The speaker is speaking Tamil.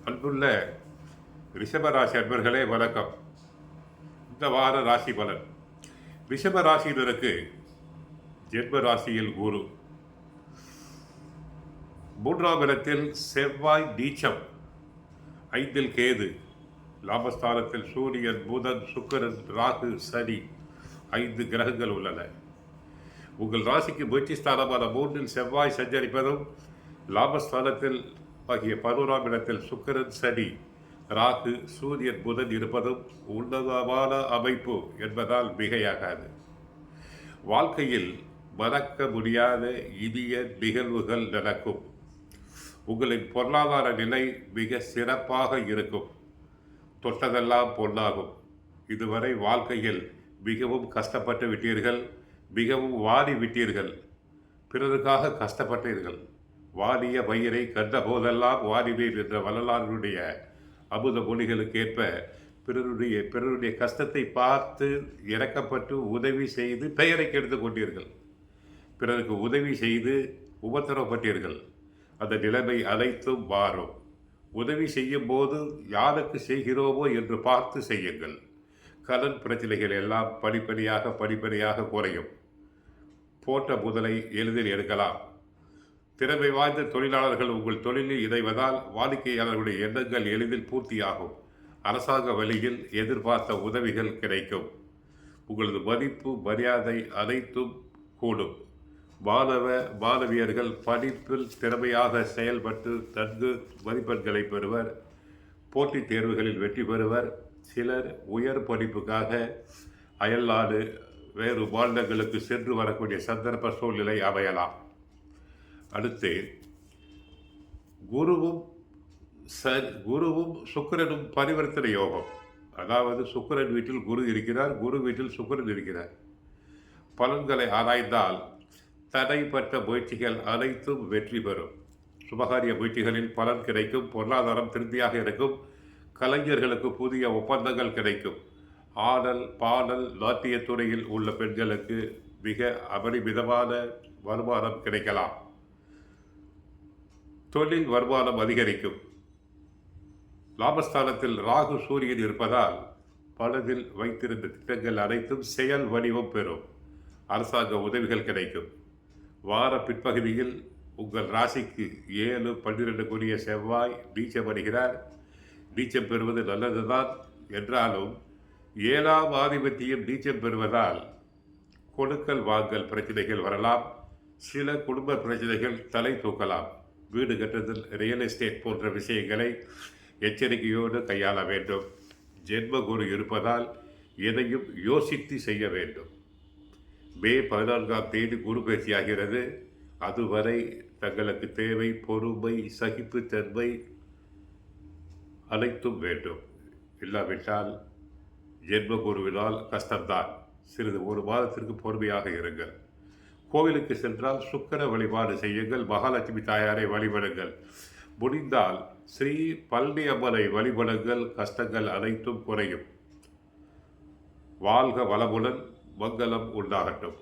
அன்புள்ள ரிஷபராசி அன்பர்களே வணக்கம். இந்த வார ராசி பலன். ரிஷப ராசியினருக்கு ஜென்ம ராசியில் குரு, 3ஆம் இடத்தில் செவ்வாய் நீச்சம், 5இல் கேது, லாபஸ்தானத்தில் சூரியன், புதன், சுக்கிரன், ராகு, சனி, 5 கிரகங்கள் உள்ளன. உங்கள் ராசிக்கு முயற்சி ஸ்தானமான 3இல் செவ்வாய் சஞ்சரிப்பதும், லாபஸ்தானத்தில் ஆகிய 11ஆம் இடத்தில் சுக்கிரன், சனி, ராகு, சூரியன், புதன் இருப்பதும் உன்னதமான அமைப்பு என்பதால் மிகையாகாது. வாழ்க்கையில் மறக்க முடியாத இனிய நிகழ்வுகள் நடக்கும். உங்களின் பொருளாதார நிலை மிக சிறப்பாக இருக்கும். தொட்டதெல்லாம் பொன்னாகும். இதுவரை வாழ்க்கையில் மிகவும் கஷ்டப்பட்டு விட்டீர்கள், மிகவும் வாடி விட்டீர்கள், பிறருக்காக கஷ்டப்பட்டீர்கள். வாடிய பயிரை கண்ட போதெல்லாம் வாடினேன் என்ற வள்ளலாருடைய அமுத மொழிகளுக்கு ஏற்ப பிறருடைய கஷ்டத்தை பார்த்து இறக்கப்பட்டு உதவி செய்து பெயரை கெடுத்து கொண்டீர்கள். பிறருக்கு உதவி செய்து உபத்திரவப்பட்டீர்கள். அந்த நிலைமை அனைத்தும் மாறும். உதவி செய்யும் போது யாருக்கு செய்கிறோமோ என்று பார்த்து செய்யுங்கள். கடன் பிரச்சனைகள் எல்லாம் படிப்படியாக குறையும். போட்ட முதலை எளிதில் எடுக்கலாம். திறமை வாய்ந்த தொழிலாளர்கள் உங்கள் தொழிலில் இணைவதால் வாடிக்கையாளர்களுடைய எண்ணங்கள் எளிதில் பூர்த்தியாகும். அரசாங்க வழியில் எதிர்பார்த்த உதவிகள் கிடைக்கும். உங்களது மதிப்பு மரியாதை அனைத்தும் கூடும். மாணவியர்கள் படிப்பில் திறமையாக செயல்பட்டு நன்கு மதிப்பெண்களை பெறுவர். போட்டித் தேர்வுகளில் வெற்றி பெறுவர். சிலர் உயர் படிப்புக்காக அயல்நாடு, வேறு மாநிலங்களுக்கு சென்று வரக்கூடிய சந்தர்ப்ப சூழ்நிலை அமையலாம். அடுத்து குருவும் சுக்கிரனும் பரிவர்த்தனை யோகம். அதாவது சுக்கிரன் வீட்டில் குரு இருக்கிறார், குரு வீட்டில் சுக்கிரன் இருக்கிறார். பலன்களை ஆராய்ந்தால் தடைப்பட்ட முயற்சிகள் அனைத்தும் வெற்றி பெறும். சுபகாரிய முயற்சிகளில் பலன் கிடைக்கும். பொருளாதாரம் திருப்தியாக இருக்கும். கலைஞர்களுக்கு புதிய ஒப்பந்தங்கள் கிடைக்கும். ஆடல், பாடல், நாட்டியத் துறையில் உள்ள பெண்களுக்கு மிக அபரிமிதமான வருமானம் கிடைக்கலாம். தொழில் வருமானம் அதிகரிக்கும். லாபஸ்தானத்தில் ராகு, சூரியன் இருப்பதால் பணத்தில் வைத்திருந்த திட்டங்கள் அனைத்தும் செயல் வடிவம் பெறும். அரசாங்க உதவிகள் கிடைக்கும். வார பிற்பகுதியில் உங்கள் ராசிக்கு 7, 12 கூடிய செவ்வாய் நீச்சம் அடைகிறார். நீச்சம் பெறுவது நல்லதுதான் என்றாலும் 7ஆம் ஆதிபத்தியம் நீச்சம் பெறுவதால் கொடுக்கல் வாங்கல் பிரச்சனைகள் வரலாம். சில குடும்ப பிரச்சனைகள் தலை தூக்கலாம். வீடு கட்டுதல், ரியல் எஸ்டேட் போன்ற விஷயங்களை எச்சரிக்கையோடு கையாள வேண்டும். ஜென்ம குரு இருப்பதால் எதையும் யோசித்து செய்ய வேண்டும். மே 14ஆம் தேதி குரு பயிற்சியாகிறது. அதுவரை தங்களுக்கு தேவை பொறுமை, சகிப்புத்தன்மை அனைத்தும் வேண்டும். இல்லாவிட்டால் ஜென்ம குருவினால் கஷ்டம்தான். சிறிது 1 மாதத்திற்கு பொறுமையாக இருங்கள். கோவிலுக்கு சென்றால் சுக்கிர வழிபாடு செய்யுங்கள். மகாலட்சுமி தாயாரை வழிபடுங்கள். முடிந்தால் ஸ்ரீ பழனி அம்மனை வழிபடுங்கள். கஷ்டங்கள் அனைத்தும் குறையும். வாழ்க வளமுடன். மங்களம் உண்டாகட்டும்.